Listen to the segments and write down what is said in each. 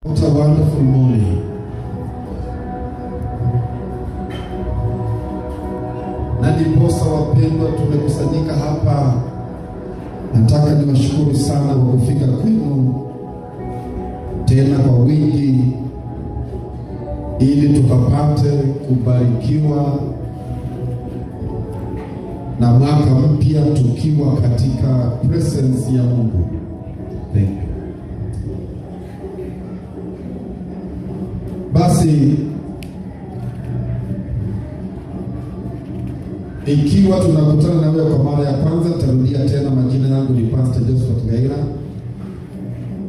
What a wonderful morning. Na ndiposa wapendwa, tumekusanyika hapa. Nataka niwashukuru sana kwa kufika kwenu tena kwa wingi, ili tukapate kubarikiwa na mwaka mpya tukiwa katika presence ya Mungu. Thank you. Basi ikiwa tunakutana na wewe kwa mara ya kwanza, tarudia tena, majina yangu ni Pastor Josephat Gaira,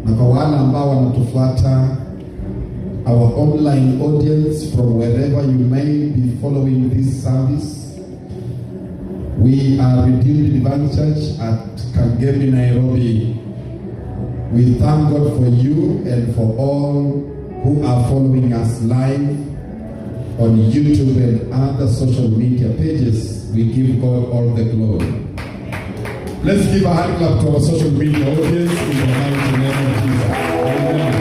na kwa wale ambao wanatufuata, our online audience from wherever you may be following this service, we are Redeemed Divine Church at Kangemi, Nairobi. We thank God for you and for all who are following us live on YouTube and other social media pages. We give God all the glory. Let's give a hand clap to our social media audience in the mighty name of Jesus. Amen.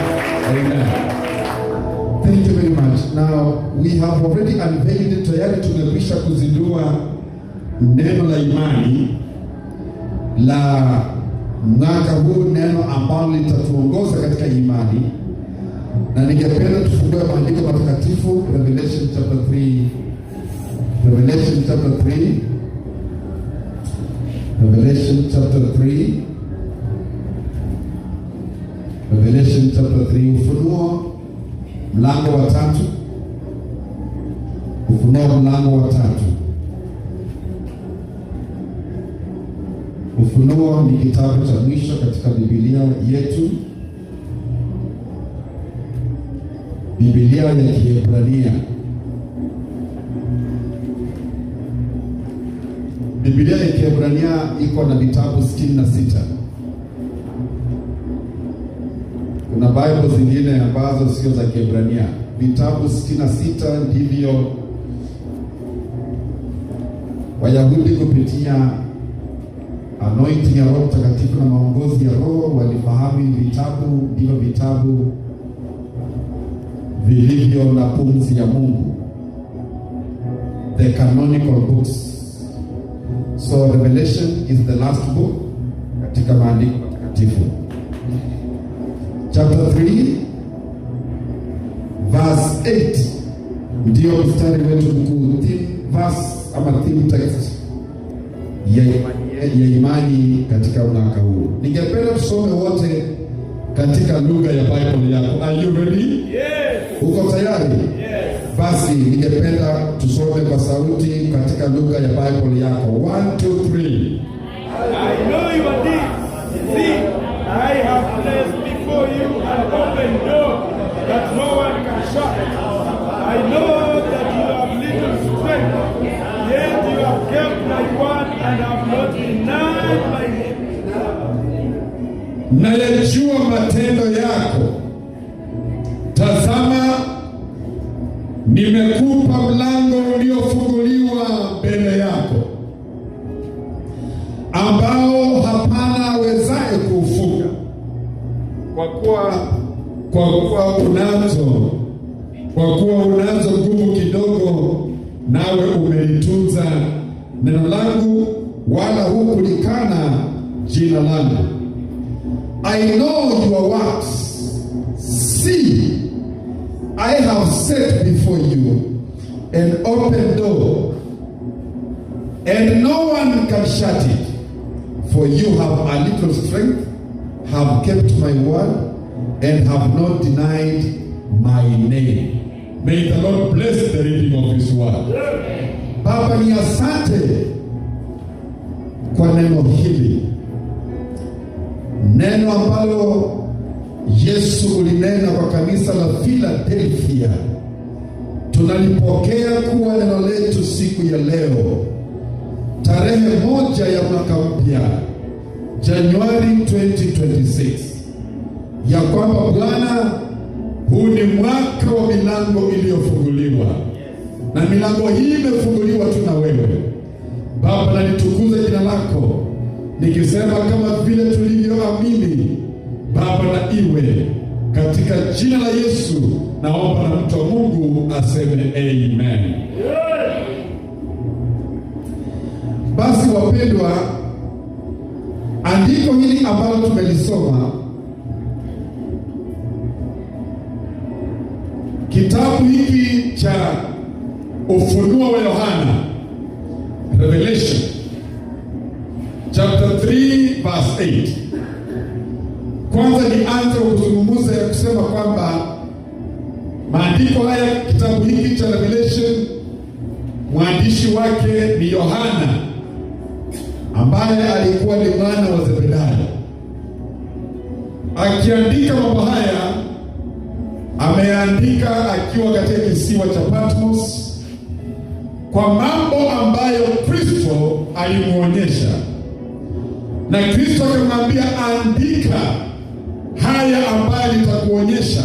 Amen. Thank you very much. Now, we have already unveiled, tayari tumekwisha kuzindua neno la imani la mwaka huu, neno ambalo litatuongoza katika imani. Na ningependa tufungue maandiko matakatifu, Revelation chapter 3. Revelation chapter 3. Revelation chapter 3. Revelation chapter 3. Ufunuo mlango wa 3. Ufunuo mlango wa 3. Ufunuo ni kitabu cha mwisho katika Biblia yetu. Biblia ya Kiebrania. Biblia ya Kiebrania iko na vitabu 66. Kuna Bible zingine ambazo sio za Kiebrania. Vitabu 66 ndivyo Wayahudi kupitia anointing ya Roho Mtakatifu na maongozi ya Roho walifahamu vitabu ndivyo vitabu vilivyo na pumzi ya Mungu, the canonical books. So Revelation is the last book katika maandiko matakatifu. Chapter 3 verse 8 ndio mstari wetu mkuu, verse ama theme text ya imani katika mwaka huu. Ningependa tusome wote katika lugha ya Bible yako. Are you ready? Yes. Uko tayari? Yes. Basi ningependa tusome kwa sauti katika lugha ya Bible yako. 1, 2, 3. I know your deeds. See, I have placed before you an open door that no one can shut. I know that you have little strength, yet you have kept my word and have not denied my name. Nayajua matendo yako. Tazama, nimekupa mlango uliofunguliwa mbele yako, ambao hapana awezaye kuufunga. Kwa kuwa unazo nguvu kidogo, nawe umelitunza neno langu, wala hukulikana jina langu. I know your works. See, I have set before you an open door, and no one can shut it. For you have a little strength, have kept my word, and have not denied my name. May the Lord bless the reading of His word. Baba, ni asante kwa neno hili, neno ambalo Yesu ulinena kwa kanisa la Philadelphia. Tunalipokea kuwa neno letu siku ya leo, tarehe 1 ya mwaka mpya, Januari 2026, ya kwamba Bwana, huu ni mwaka wa milango iliyofunguliwa. Na milango hii imefunguliwa tu na wewe Baba, na nitukuze jina lako, nikisema kama vile tulivyoamini Baba, na iwe Katika jina la Yesu naomba na mtu wa Mungu aseme amen. Basi wapendwa, andiko hili ambalo tumelisoma, kitabu hiki cha Ufunuo wa Yohana, Revelation chapter 3 verse 8. Kwanza nianze kuzungumza ya kusema kwamba maandiko haya, kitabu hiki cha Revelation, mwandishi wake ni Yohana ambaye alikuwa ni mwana wa Zebedayo. Akiandika mambo haya, ameandika akiwa katika kisiwa cha Patmos, kwa mambo ambayo Kristo alimuonyesha, na Kristo akamwambia, andika haya ambayo nitakuonyesha.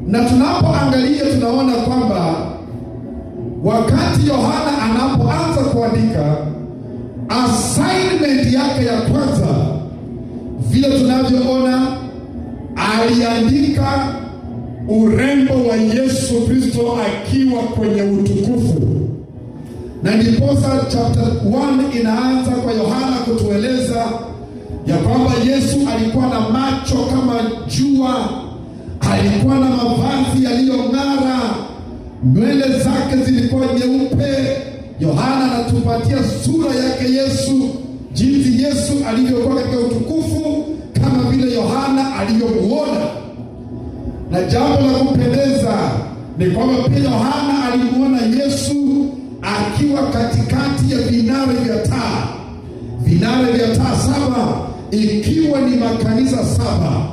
Na tunapoangalia tunaona kwamba wakati Yohana anapoanza kuandika, assignment yake ya kwanza, vile tunavyoona, aliandika urembo wa Yesu Kristo akiwa kwenye utukufu. Na ndiposa chapter 1 inaanza kwa Yohana kutueleza ya kwamba Yesu alikuwa na macho kama jua, alikuwa na mavazi yaliyong'ara, nywele zake zilikuwa nyeupe. Yohana anatupatia sura yake Yesu, jinsi Yesu alivyokuwa katika utukufu, kama vile Yohana alivyomuona. Na jambo la kupendeza ni kwamba pia Yohana alimuona Yesu akiwa katikati ya vinara vya taa. Vinara vya taa 7, ikiwa ni makanisa 7.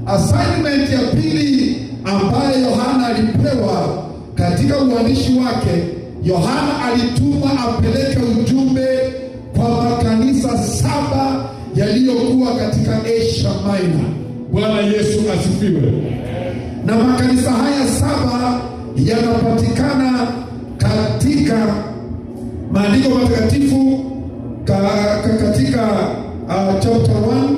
Assignment ya pili ambayo Yohana alipewa katika uandishi wake, Yohana alitumwa apeleke ujumbe kwa makanisa 7 yaliyokuwa katika Asia Minor. Bwana Yesu asifiwe. Na makanisa haya 7 yanapatikana katika maandiko matakatifu katika chapter 1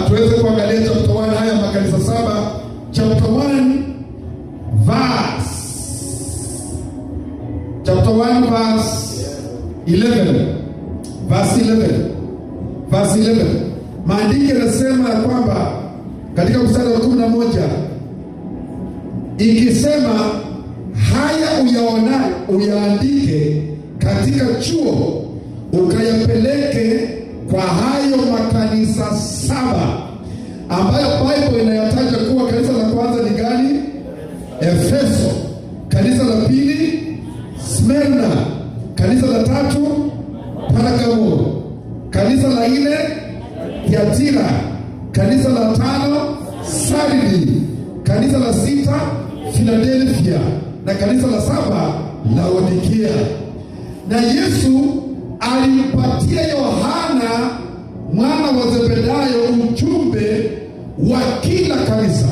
tuweze kuangalia chapter 1 haya makanisa 7. Chapter 1 verse 11. Verse 11. Maandiko yanasema kwamba katika mstari wa 11, ikisema, haya uyaonayo uyaandike katika chuo, ukayapeleke kwa hayo makanisa 7, ambayo Bible inayataja kuwa kanisa la kwanza ni gani? Efeso. Kanisa la pili Smyrna. Kanisa la 3 Pergamo. Kanisa la 4 Thyatira. Kanisa la 5 Sardi. Kanisa la 6 Philadelphia, na kanisa la 7 Laodikia. Na Yesu alimpatia Yohana mwana wa Zebedayo ujumbe wa kila kanisa,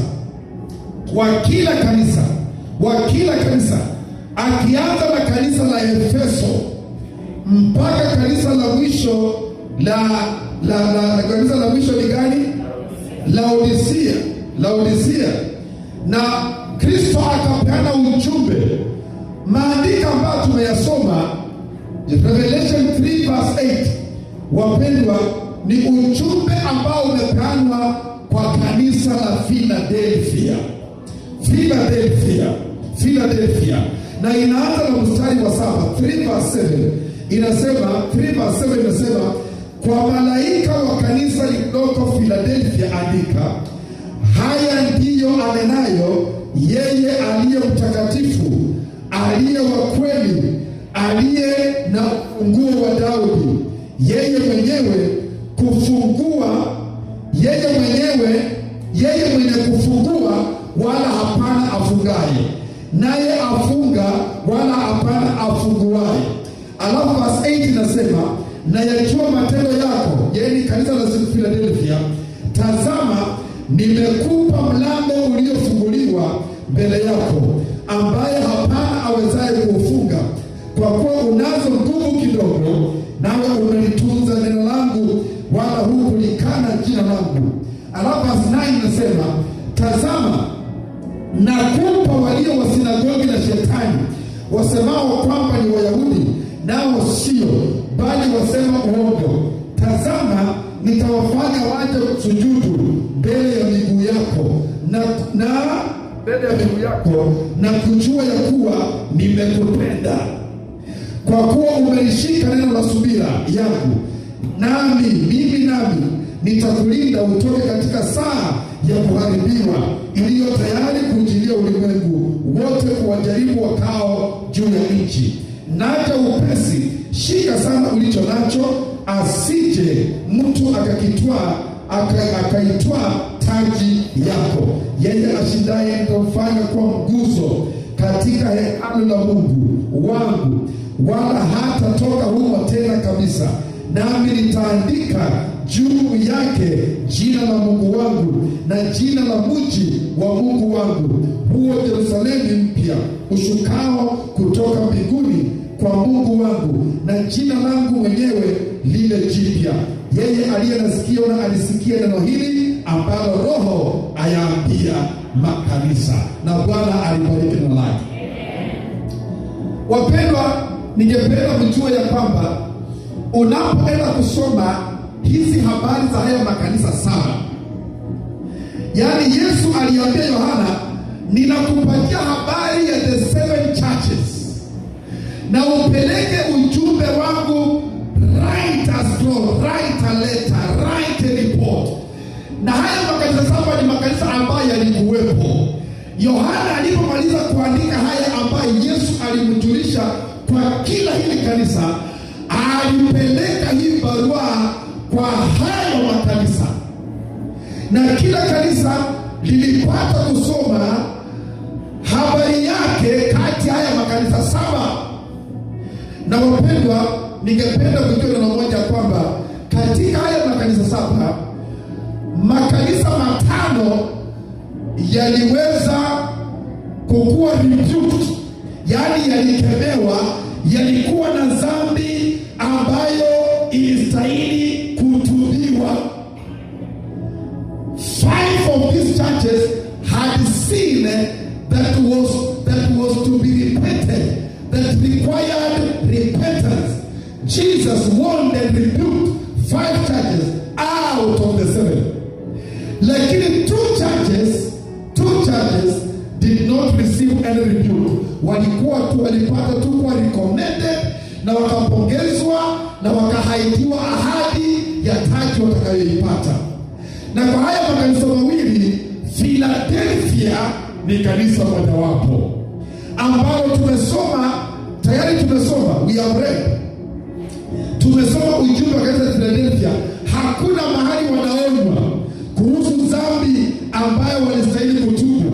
akianza na kanisa la Efeso mpaka kanisa la mwisho kanisa la mwisho ni gani? Laodicea. Na Kristo akapeana ujumbe. Maandiko ambayo tumeyasoma, Revelation 3 verse 8, wapendwa, ni ujumbe ambao umepeanwa kwa kanisa la Philadelphia. Na inaanza na mstari wa 7, 3 verse 7. Inasema, kwa malaika wa kanisa lililoko Philadelphia andika, haya ndiyo anenayo yeye aliye mtakatifu, aliye wa kweli, aliye na ufunguo wa Daudi, yeye mwenye kufungua wala hapana afungaye, naye afunga wala hapana afunguaye. Alafu verse 8 inasema, na yajua matendo yako, yaani kanisa la Philadelphia, tazama nimekupa mlango uliofunguliwa mbele yako, ambaye hapana awezaye kuufunga. tazama, nakupa walio wa sinagogi la Shetani, wasemao kwamba ni Wayahudi, nao sio, bali wasema uongo. Tazama, nitawafanya waje sujudu mbele ya miguu yako na kujua ya kuwa nimekupenda, kwa kuwa umelishika neno la subira yangu. Mimi nitakulinda utoke katika saa ya kuharibiwa iliyo tayari kujilia ulimwengu wote, kuwajaribu wakao juu ya nchi. Naja upesi, shika sana ulicho nacho, asije mtu akaitwaa taji yako. Yeye ashindaye nitamfanya kuwa mguso katika hekalu la Mungu wangu, wala hatatoka humo tena kabisa. Nami nitaandika juu yake jina la Mungu wangu na jina la mji wa Mungu wangu, huo Yerusalemu mpya ushukao kutoka mbinguni kwa Mungu wangu, na jina langu mwenyewe lile jipya. Yeye aliye na sikio na alisikia neno hili ambalo Roho ayaambia makanisa. Na Bwana alibariki neno lake. Wapendwa, ningependa kujua ya kwamba unapoenda kusoma hizi habari za haya makanisa saba, yaani Yesu aliambia Yohana, ninakupatia habari ya the 7 churches, na upeleke ujumbe wangu, write a scroll, write a letter, write a report. Na haya makanisa saba ni makanisa ambayo yalikuwepo. Yohana alipomaliza kuandika haya ambayo Yesu alimjulisha kwa kila hili kanisa, alipeleka hii barua kwa hayo makanisa, na kila kanisa lilipata kusoma habari yake kati haya makanisa saba. Na wapendwa, ningependa kujua neno moja, kwamba katika haya makanisa saba, makanisa 5 yaliweza kukuwa rebuked, yaani yalikemewa, yalikuwa na dhambi ambayo ilistahili kutubiwa. 5 of these churches had seen that was to be repented, that required repentance. Jesus warned and rebuked 5 churches out of the 7. Lakini 2 churches did not receive any rebuke. Walipata tu kuwa recommended, na wakapongezwa, na wakahaidiwa ahadi ya taji watakayoipata. Na kwa haya makanisa mawili, Philadelphia ni kanisa mojawapo ambalo tayari tumesoma, we have read, tumesoma ujumbe wa kanisa Philadelphia. Hakuna mahali wanaonywa kuhusu dhambi ambayo walistahili kutubu,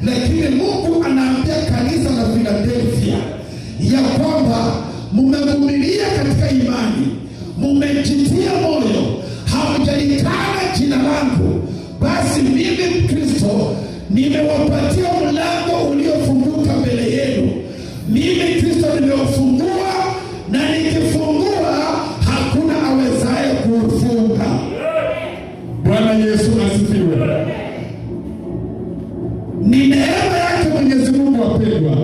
lakini Mungu anaambia kanisa la Philadelphia ya kwamba mumevumilia katika imani, mumejitia moyo, hamjalikana jina langu, basi mimi Kristo nimewapatia mlango uliofunguka mbele yenu. Mimi Kristo nimewafungua, na nikifungua hakuna awezaye kufunga. Bwana Yesu asifiwe. Ni neema yake Mwenyezi Mungu, wapendwa,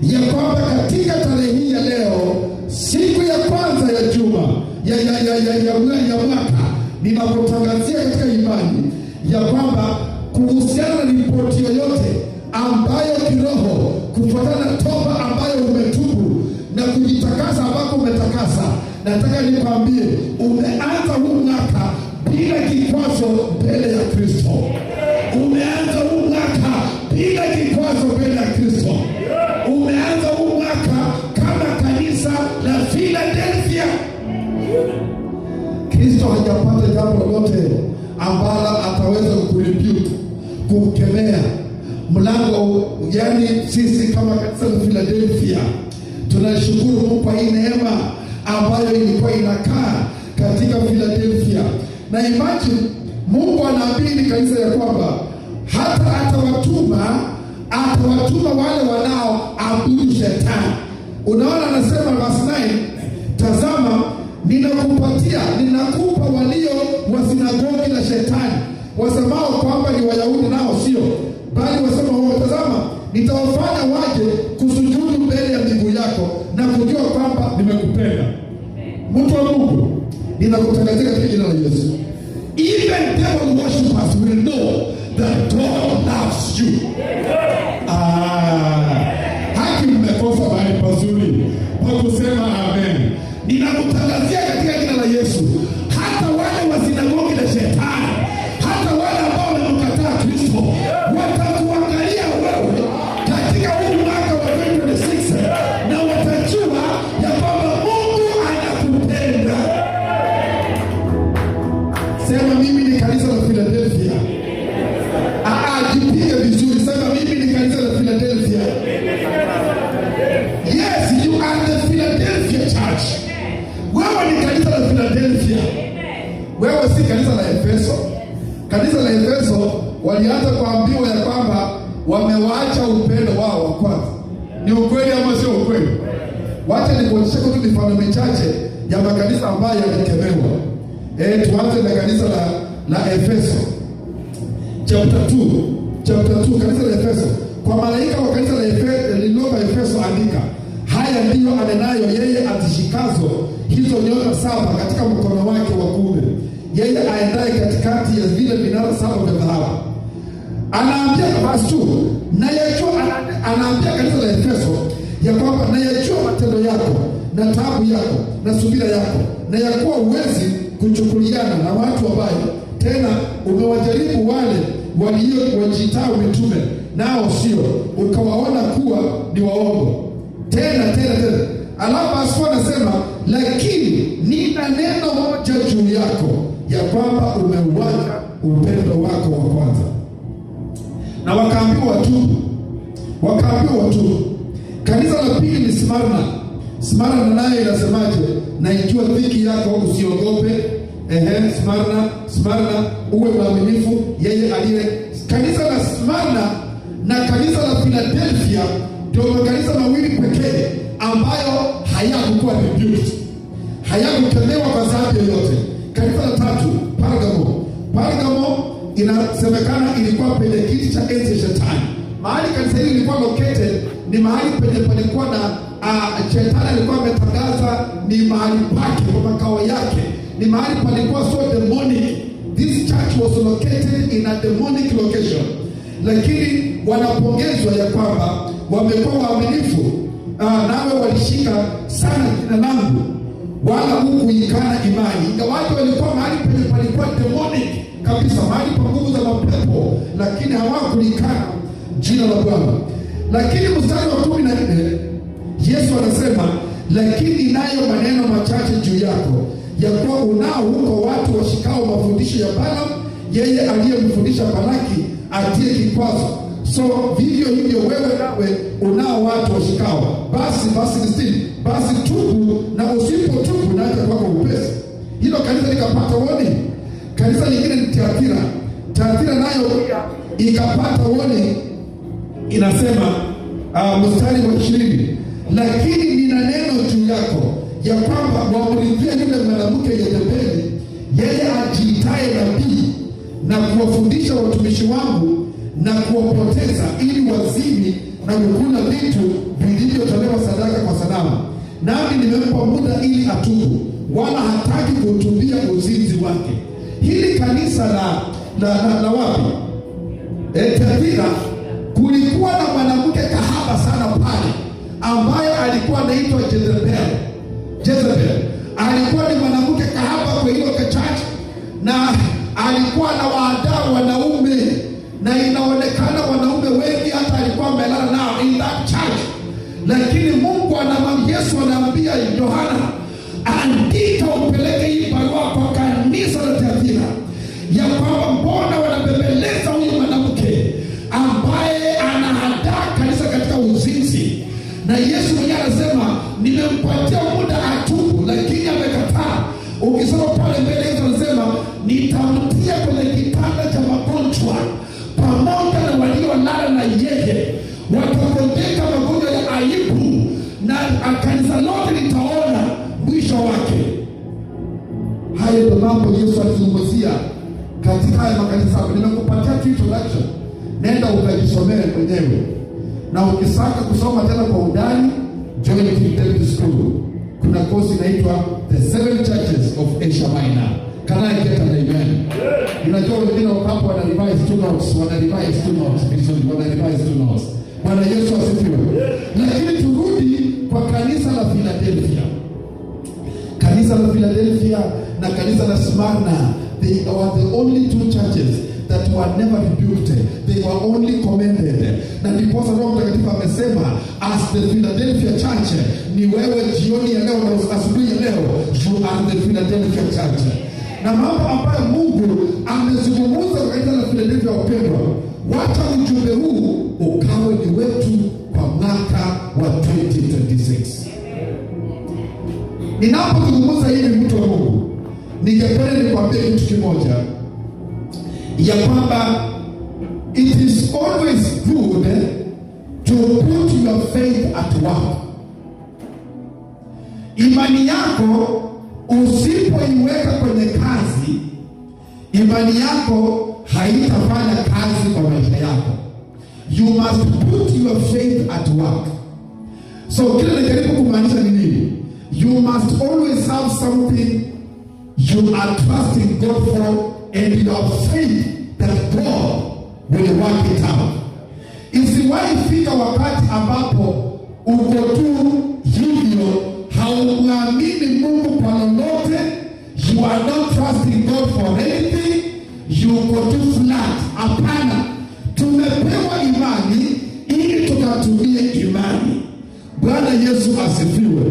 ya kwamba katika tarehe hii ya leo, siku ya kwanza ya juma ya mwaka, ninapotangazia katika imani ya kwamba kuhusiana na ripoti yoyote ambayo kiroho, kufuatana na toba ambayo umetubu na kujitakasa ambako umetakasa, nataka nikwambie, umeanza huu mwaka bila kikwazo mbele ya Kristo. Umeanza huu mwaka bila kikwazo mbele ya Kristo. Umeanza huu mwaka kama kanisa la Philadelphia. Kristo hajapata jambo lolote ambalo ataweza kurebuke, kukemea mlango. Yani sisi kama kanisa la Philadelphia tunashukuru Mungu kwa hii neema ambayo ilikuwa inakaa katika Philadelphia. Na imagine Mungu anaambia kanisa ya kwamba hata atawatuma wale wanaoabudu shetani. Unaona, anasema verse 9, tazama ninakupa walio wa sinagogi la Shetani, wasemao kwamba ni Wayahudi, nao sio, ninakutangazia katika jina la Yesu. Even devil worshippers will know that God loves you. Haki mmekosa mahali pazuri pa kusema amen. Ninakutangazia katika jina la Yesu, hata wale wa sinagogi la shetani, hata wale ambao wamemkataa Kristo, watakuangalia wewe katika huu mwaka wa 2026 na watajua ya kwamba Mungu anakupenda. Sema mimi ni kanisa la Philadelphia. Jipige vizuri, sema mimi ni kanisa la Philadelphia. Yes, you are the Philadelphia church. Wewe ni kanisa la Philadelphia. Wewe si kanisa la Efeso. Kanisa la Efeso walianza kuambiwa ya kwamba wamewaacha upendo wao wa kwanza. Ni ukweli ama sio ukweli? Wacha nikuonyeshe tu mifano michache ya makanisa ambayo yalikemewa. Tuanze na kanisa la Efeso. Chapter 2, kanisa la Efeso. Kwa malaika wa kanisa la lililoko Efeso andika, haya ndiyo anenayo yeye atishikazo hizo nyota 7 katika mkono wake wa kuume, yeye aendaye katikati ya vile vinara 7 vya dhahabu. Anaambia verse 2, anaambia kanisa la Efeso ya kwamba nayajua matendo yako na taabu yako na subira yako, na ya kuwa uwezi kuchukuliana na watu wabaya, tena umewajaribu wale waliojitao mitume nao sio, ukawaona kuwa ni waongo. Tena alafu Aswa anasema, lakini nina neno moja juu yako, ya kwamba umeuacha upendo wako wa kwanza. Na wakaambiwa watubu. Kanisa la pili ni Smarna naye inasemaje? Na ikiwa dhiki yako usiogope. Smarna uwe mwaminifu, yeye aliye. Kanisa la Smarna na kanisa la Philadelphia ndio makanisa mawili pekee ambayo hayakuwa rebuked, hayakukemewa kwa sababu yoyote. Kanisa la tatu, Pergamo inasemekana ilikuwa penye kiti cha enzi ya shetani. Mahali kanisa hili lilikuwa located ni mahali penye palikuwa na shetani alikuwa ametangaza ni mahali pake kwa makao yake, ni mahali palikuwa so demonic. This church was located in a demonic location. Lakini wanapongezwa ya kwamba wamekuwa waaminifu, nawe walishika sana jina langu, wala hukuikana imani. Ingawaje walikuwa mahali penye palikuwa demonic kabisa, mahali pa nguvu za mapepo, lakini hawakulikana jina la Bwana. Lakini mstari wa 14 Yesu anasema, lakini nayo maneno machache juu yako, ya kuwa unao huko watu washikao mafundisho ya Balaam, yeye aliyemfundisha Balaki atie kikwazo. So vivyo hivyo wewe nawe unao watu washikao. Basi 16, basi tubu, na usipotubu naja kwako upesi. Hilo kanisa likapata warning. Kanisa lingine ni Tiatira nayo ikapata warning. Inasema mstari wa 20, lakini nina neno juu yako, ya kwamba wamridhia yule mwanamke Yezebeli, yeye ajiitaye nabii, na kuwafundisha watumishi wangu na kuwapoteza, ili wazini na kukula vitu vilivyotolewa sadaka kwa sanamu. Nami nimempa muda ili atubu, wala hataki kutubia uzinzi wake. Hili kanisa la wapi? Tiatira, kulikuwa na mwanamke kahaba sana pale ambaye alikuwa anaitwa Jezebel. Alikuwa ni mwanamke kahaba kwa hiyo church, na alikuwa na waadaa wanaume, na inaonekana wanaume wengi hata alikuwa amelala nao in that church. Lakini Mungu Yesu anaambia Yohana, andika upeleke hii barua kwa kanisa la Tiatira, ya kwamba mbona wanabembeleza huyu mwanamke ambaye anahadaa kanisa katika uzinzi. Na Yesu mwenyewe anasema nimempatia muda atubu, lakini amekataa. Ukisoma pale mbele Yesu anasema nitamtia kwenye kitanda cha magonjwa pamoja na waliolala na yeye, watagonjeka magonjwa ya aibu, na kanisa lote litaona mwisho wake. Hayo ndio mambo Yesu alizungumzia katika haya makanisa. Nimekupatia introduction, nenda ukajisomee mwenyewe, na ukisaka kusoma tena kwa undani, join Fidelity School. kuna course inaitwa The 7 Churches of Asia Minor. Can I get an amen? Unajua wengine hapo wana revise 2 notes, wana revise 2 notes, wana revise 2 notes. Bwana Yesu asifiwe. Lakini turudi kwa kanisa la Philadelphia. Kanisa la Philadelphia na kanisa la Smyrna, they were the only 2 churches that were never rebuked. They were only commended. Na ndiposa Roho Mtakatifu amesema, as the Philadelphia church, ni wewe jioni ya leo na asubuhi ya leo, you are the Philadelphia church. Na mambo ambayo Mungu amezungumza kwa kanisa la Philadelphia, wapendwa, wacha ujumbe huu ukawe ni wetu kwa mwaka wa 2026. Ninapozungumza hivi, mtu wa Mungu, ningependa nikwambie kitu kimoja, ya kwamba it is always good to put your faith at work. Imani yako usipoiweka kwenye kazi, imani yako haitafanya kazi kwa maisha yako. You must put your faith at work. So kile najaribu kumaanisha ni nini? You must always have something you are trusting God for, and you have faith that God will work it out. Isiwahi fika wakati ambapo uko tu hivyo, haumwamini Mungu kwa lolote, you are not trusting God for anything, you go too flat. Hapana, tumepewa imani ili tukatumie imani. Bwana Yesu asifiwe.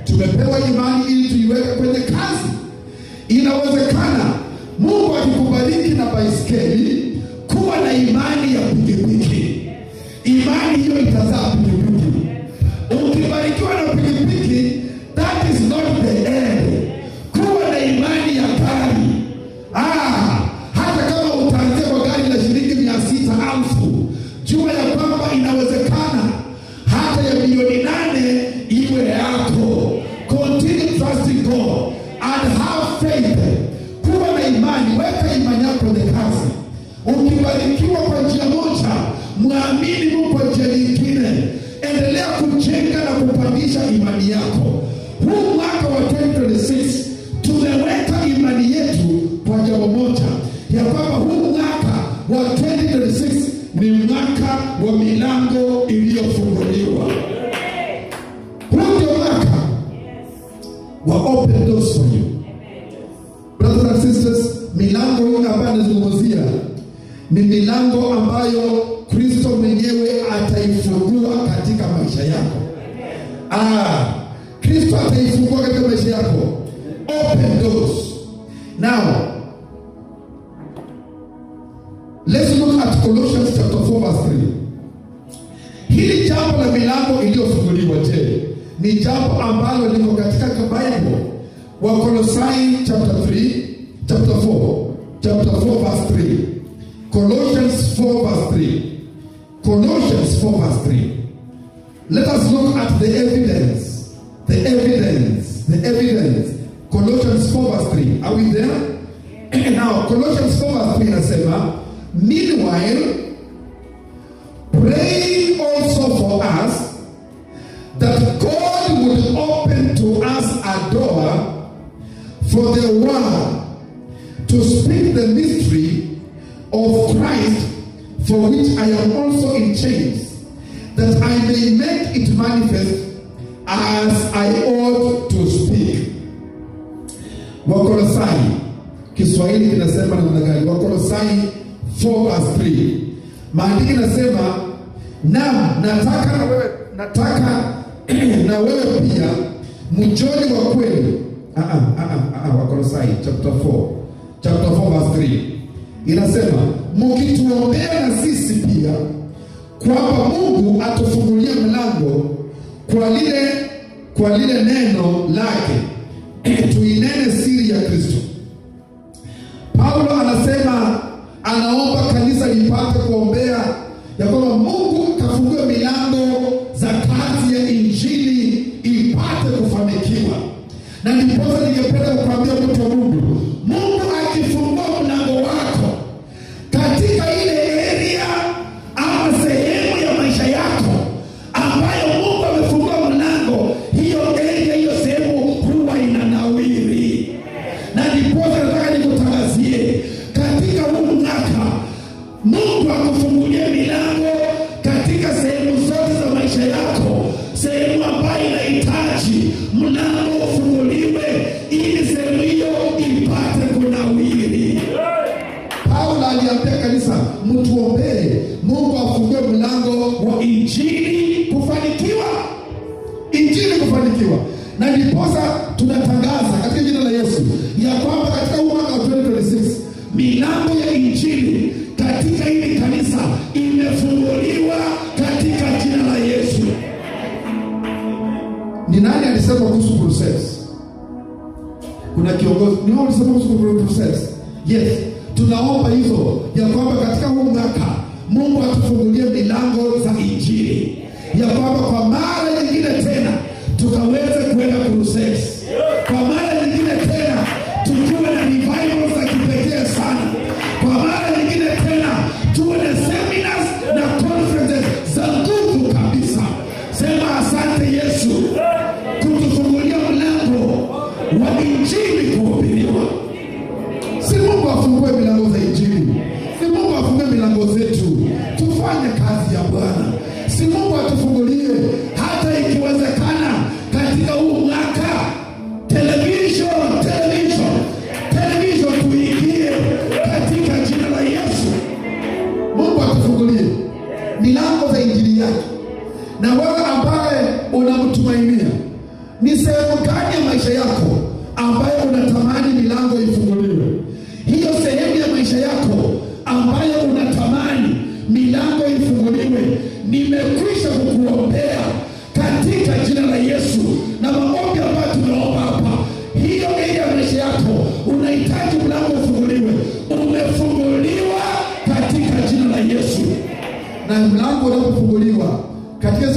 Tumepewa imani ili tuiweke kwenye kazi. Inawezekana Mungu akikubariki na baiskeli, kuwa na imani ya pikipiki. Imani hiyo itazaa pikipiki. Ukibarikiwa na pikipiki, that is not the end. Kuwa na imani ya gari. Hata kama utaanzia kwa gari la shilingi 600,000, jua ya kwamba inawezekana hata ya milioni 8 iwe yako. Continue trusting God and have faith. Kuwa na imani, weka imani yako kwenye kazi. Ukibarikiwa kwa njia moja, muamini Mungu kwa njia nyingine. Endelea kujenga na kupandisha imani yako. Huu mwaka wa 2026 tumeweka imani yetu kwa jambo moja, ya kwamba huu mwaka wa 2026 ni mwaka wa milango iliyofunguliwa. Huu ndio mwaka wa open doors for you. Brothers and sisters, milango hii ambayo nazungumzia ni milango ambayo Kristo mwenyewe ataifungua katika maisha yako. Kristo ataifungua katika maisha yako. Open doors. Now, let's look at Colossians chapter 4 verse 3. Hili jambo la milango iliyofunguliwa, je, ni jambo ambalo liko katika Bible? Wa Colossae chapter 4 verse 3. Colossians 4 verse 3. Colossians 4 verse 3. Let us look at the evidence. Colossians 4 verse 3. Are we there? Now, Colossians 4 verse 3 inasema, meanwhile, pray also for us that God would open to us a door for the world to speak the mystery of Christ, for which I am also in chains, that I may make it manifest as I ought to speak. Wakolosai, Kiswahili kinasema namna gani? Wakolosai 4 verse 3. Maandiko yanasema, nataka na wewe pia mjoli wa kweli. Wakolosai chapter 4 verse 3. Inasema, mkituombea na sisi pia kwamba Mungu atufungulie mlango kwa lile neno lake, tuinene siri ya Kristo. Paulo anasema, anaomba kanisa lipate kuombea ya kwamba Mungu kafungue milango za kazi ya injili ipate kufanikiwa. Na ndiposa ningependa kukwambia mtu wa Mungu, Mungu akifungua mlango wako katika ile area ama sehemu ya maisha yako ambayo Mungu amefungua mlango, hiyo area, hiyo sehemu injili kufanikiwa. Injili kufanikiwa. Na ndiposa tunatangaza katika jina la Yesu ya kwamba katika mwaka wa 2026 milango ya injili katika hili kanisa imefunguliwa katika jina la Yesu. Ni nani alisema kuhusu process? Kuna kiongozi ni wao alisema kuhusu process. Yes, tunaomba hizo ya kwamba katika huu mwaka Mungu atufungulie milango za injili, ya kwamba kwa mara nyingine tena tukaweze kwenda process. Kwa mara nyingine tena tukiwe na revival za kipekee sana. Kwa mara nyingine tena tuwe na seminars na conferences za nguvu kabisa. Sema asante Yesu kutufungulia mlango wa injili kuhubiriwa. Si Mungu afungue milango za injili, si Mungu afungue milango zetu tufanye kazi ya Bwana. Si Mungu atufungulie hata ikiwezekana katika huu mwaka television tuingie katika jina la Yesu. Mungu atufungulie milango za injili yake. Na wewe ambaye unamtumainia, ni sehemu gani ya maisha yako ambayo unatamani milango ifunguliwe? Hiyo sehemu ya maisha yako ambayo unatamani milango ifunguliwe, nimekwisha kukuombea katika jina la Yesu. Na maombi ambayo tumeomba hapa, hiyo ya maisha yako unahitaji mlango ufunguliwe, umefunguliwa katika jina la Yesu. Na mlango unapofunguliwa katika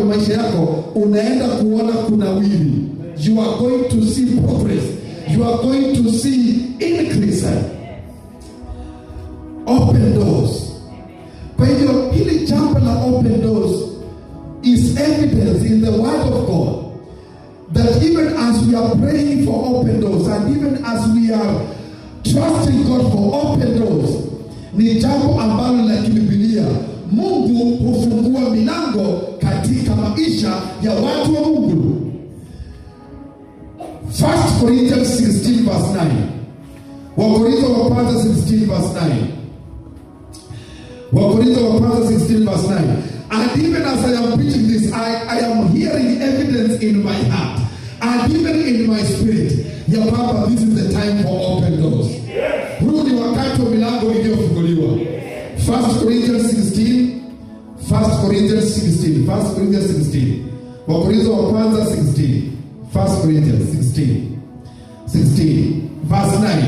maisha yako unaenda kuona kunawiri. You are going to see progress. You are going to see increase. Open doors. Kwa hivyo hili jambo la open doors is evidence in the word of God that even as we are praying for open doors and even as we are trusting God for open doors, ni jambo ambalo la kibibilia. Mungu hufungua milango katika maisha ya watu wa Mungu. 1 Corinthians 16 verse 9. Wakorintho wa kwanza 16 verse 9. Wakorintho wa kwanza 16 verse 9. And even as I am preaching this, I am hearing evidence in my heart and even in my spirit, ya kwamba this is the time for open doors. Huu ni wakati wa milango iliyofunguliwa. 1 Corinthians 16. 1 Corinthians 16. 1 Corinthians 16. Wakorintho wa kwanza 16. 1 Corinthians 16 verse 9.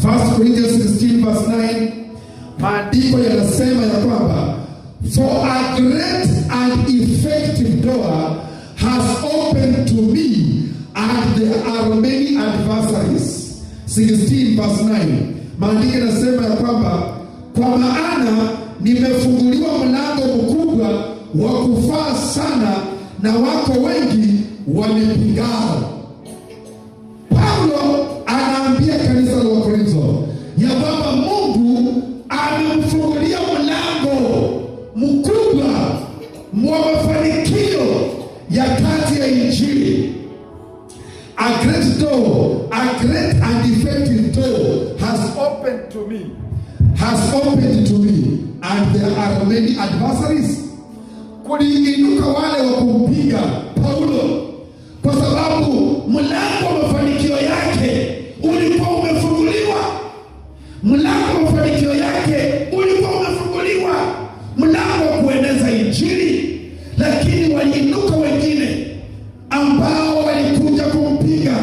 1 Corinthians 16 verse 9. Maandiko yanasema ya kwamba for a great and effective door has opened to me and there are many adversaries. 16 verse 9. Maandiko yanasema ya kwamba kwa maana nimefunguliwa mlango mkubwa wa kufaa sana na wako wengi wanipingao. Paulo anaambia kanisa la Wakorintho ya kwamba Mungu amemfungulia mlango mkubwa wa mafanikio ya kazi ya injili. A great door, a great and effective door has opened to me. Has opened to me and there are many adversaries. Kuliinuka wale wa kumpiga Paulo kwa sababu mlango wa mafanikio yake ulikuwa umefunguliwa. Mlango wa mafanikio yake ulikuwa umefunguliwa, mlango wa kueneza injili. Lakini waliinuka wengine ambao walikuja kumpiga.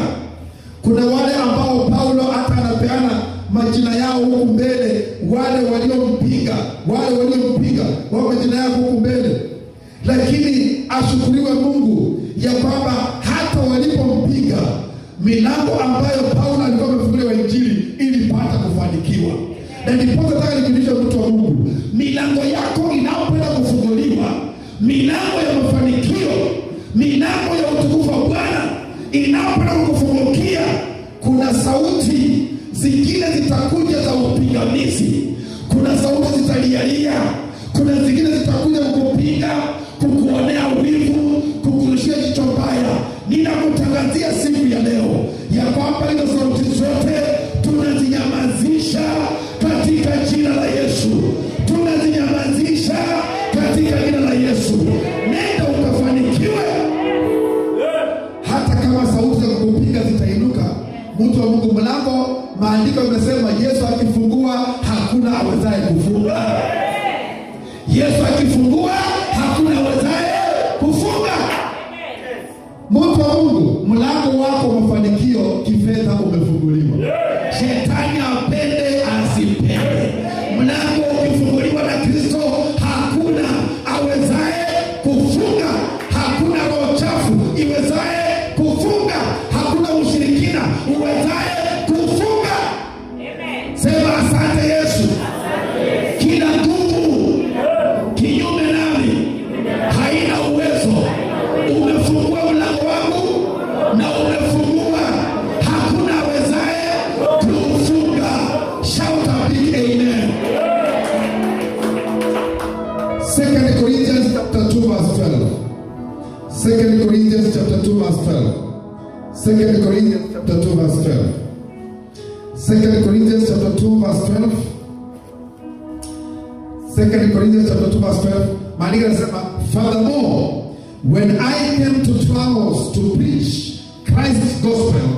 Kuna wale ambao Paulo hata anapeana majina yao huku mbele, wale waliompiga wao majina yao huku mbele. Lakini ashukuriwe Mungu ya kwamba hata walipompiga, milango ambayo Paulo alikuwa amefunguliwa injili ilipata kufanikiwa. Na ndipo nataka nikujulishe mtu wa Mungu, milango yako inapoenda kufunguliwa, milango ya mafanikio, milango ya utukufu wa Bwana inapoenda kufungukia, kuna sauti zingine zitakuja za upingamizi. Kuna sauti zitalialia, kuna zingine zitakuja kukupiga, kukuonea wivu, kukurushia jicho mbaya. Ninakutangazia siku ya leo ya kwamba hizo sauti zote tunazinyamazisha katika jina la Yesu. Tunazinyamazisha katika jina la Yesu. Nenda ukafanikiwe. Hata kama sauti za kukupiga zitainuka, mtu wa Mungu, mlango, maandiko yamesema Yesu akifungua hakuna awezaye kufunga. Yesu akifungua hakuna awezaye kufunga. Mtu wa Mungu, mlango wako wa mafanikio kifedha umefunguliwa. Shetani apende asipende, mlango ukifunguliwa na Kristo hakuna awezaye kufunga. Hakuna roho chafu iwezaye kufunga. Hakuna ushirikina uwezaye kufunga. Sema asante Yesu. Kila nguvu kinyume nami haina uwezo. Umefungua mlango wangu na umefungua, hakuna awezaye kufunga. Shout a big amen. 2 Corinthians chapter 2 verse 12. 2 Corinthians chapter 2 verse 12. 2 Corinthians chapter 2 verse 12. 2 Corinthians chapter 2 verse 12. 2 Corinthians chapter 2 verse 12. Maandiko yanasema, furthermore, when I came to Troas to preach Christ's gospel,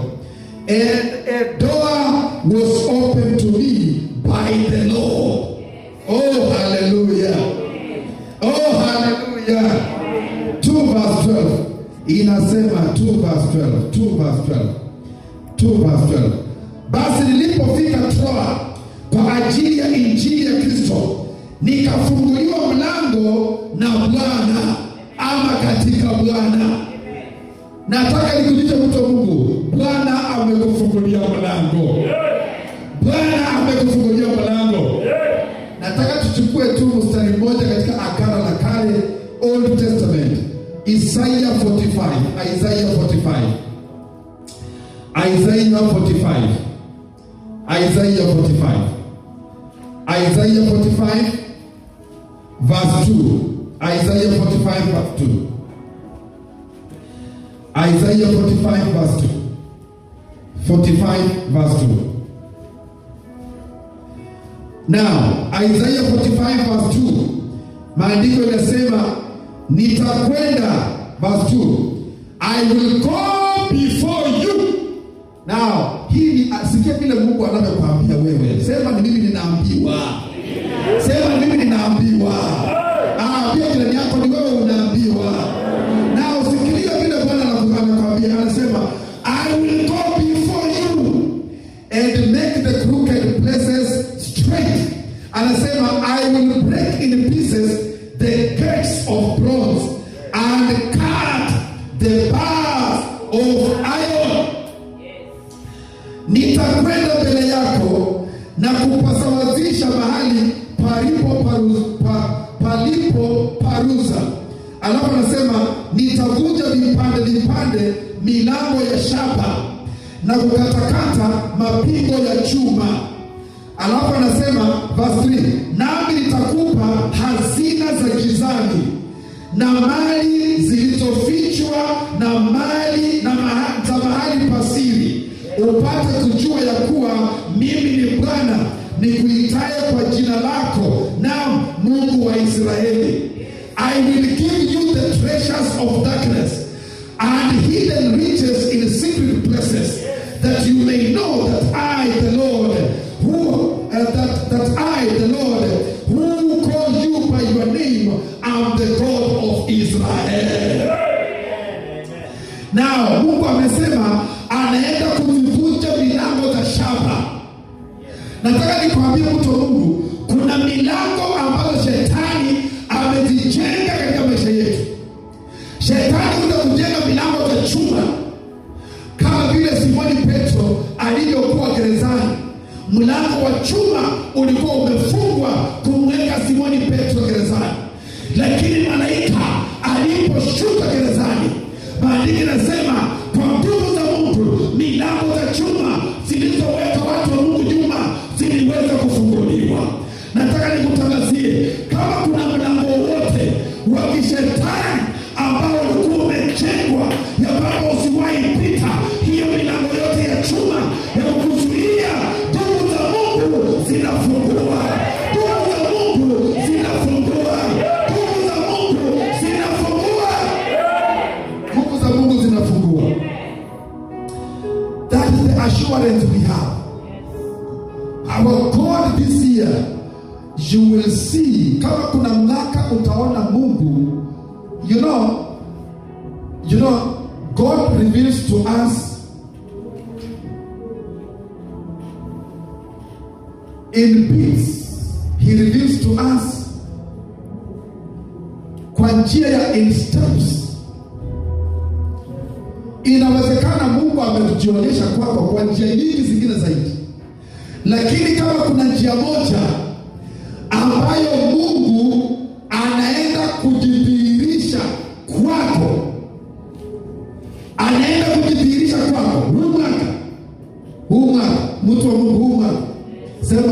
and a door was opened to me by the Lord. Oh, hallelujah. Oh, hallelujah. 2 verse 12. Inasema 2 verse 12. 2 verse 12. 2 verse 12. Basi nilipofika Troa kwa ajili ya injili ya Kristo, nikafunguliwa mlango na Bwana, ama katika Bwana. Nataka nikujulishe mtu wa Mungu, Bwana amekufungulia mlango. Bwana amekufungulia mlango. Nataka tuchukue tu mstari mmoja katika Agano la Kale, Old Testament, Isaiah 45. Isaiah 45. Isaiah 45. Isaiah 45. Isaiah 45 verse 2. Isaiah 45 verse 2. Isaiah 45 verse 2. 45 verse 2. Now, Isaiah 45 verse 2. Maandiko yanasema, nitakwenda, verse 2, I will go before you. Now, hii ni asikia vile Mungu anavyokuambia wewe. Sema ni mimi ninaambiwa. Sema ni mimi ninaambiwa. Pia jirani yako ni wewe unaambiwa. Na usikilie vile Bwana anakuambia. Anasema, I will go before you and make the crooked places straight. Anasema, I will break in pieces the gates of bronze and cut the bars of iron. Nitakwenda mbele yako na kupasawazisha mahali palipo paruza. Alafu anasema, nitavunja vipande milango ya shaba na kukatakata mapingo ya chuma. Alafu anasema verse 3, nami nitakupa hazina za gizani na mali zilizofichwa na mali za mahali pasiri, upate kujua ya kuwa mimi ni Bwana nikuitaye kwa jina lako, na Mungu wa Israeli. I will give you the treasures of darkness and hidden riches in secret places, that you may know that I the Lord who calls you by your name am the God of Israel. Now, Mungu amesema anaenda kuvunja milango za shaba. Nataka nikwambie mtu wa Mungu, kuna milango ambazo shetani amezijenga katika maisha yetu. Shetani anakujenga milango za chuma, kama vile simu reverence we have. Our God this year, you will see, kama kuna mwaka utaona Mungu, you know, God reveals to us in peace. He reveals to us kwa njia ya in steps. Inawezekana Mungu ametujionyesha kwako kwa njia nyingi zingine zaidi, lakini kama kuna njia moja ambayo Mungu anaenda kujidhihirisha kwako, huu mwaka, mtu wa Mungu, huu mwaka, sema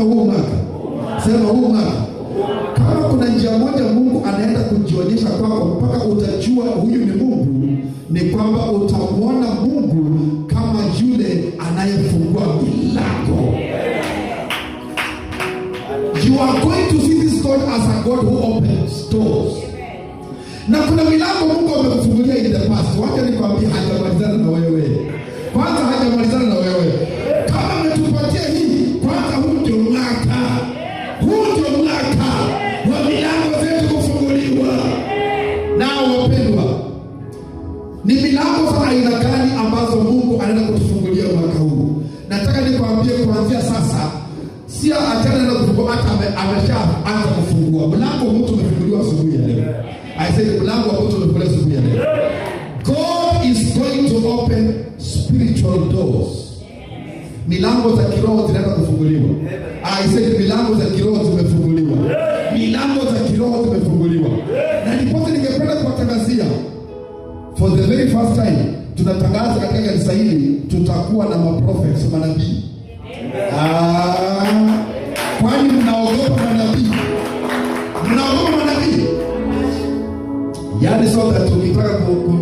huu mwaka, kama kuna njia moja Mungu anaenda kujionyesha kwako mpaka utajua huyu ni Mungu, ni kwamba utamwona Mungu kama yule anayefungua milango. You are going to see this God as a God who opens doors. Na kuna milango Mungu amekufungulia in the past. Wacha nikwambie, hajamalizana na wewe. Kwanza hajamalizana na wewe. Kama ametupatia hii, kwanza huu ndio mwaka wa milango zetu kufunguliwa. Na wapendwa, ni milango za aina gani ambazo Mungu anaenda kutufungulia mwaka huu? Nataka nikwambie kuanzia sasa, sio achana na kufungua, hata ameshaanza kufungua. Mlango mtu umefunguliwa asubuhi ya leo. I said mlango wa mtu umefunguliwa asubuhi ya leo. God is going to open spiritual doors. Milango za kiroho zinaenda kufunguliwa. I said milango za kiroho zimefunguliwa. Milango za kiroho zimefunguliwa. Na ndipo ningependa kuwatangazia, for the very first time tunatangaza katika kanisa hili, tutakuwa na maprophets, manabii. Kwani mnaogopa manabii? Yaani so that ukitaka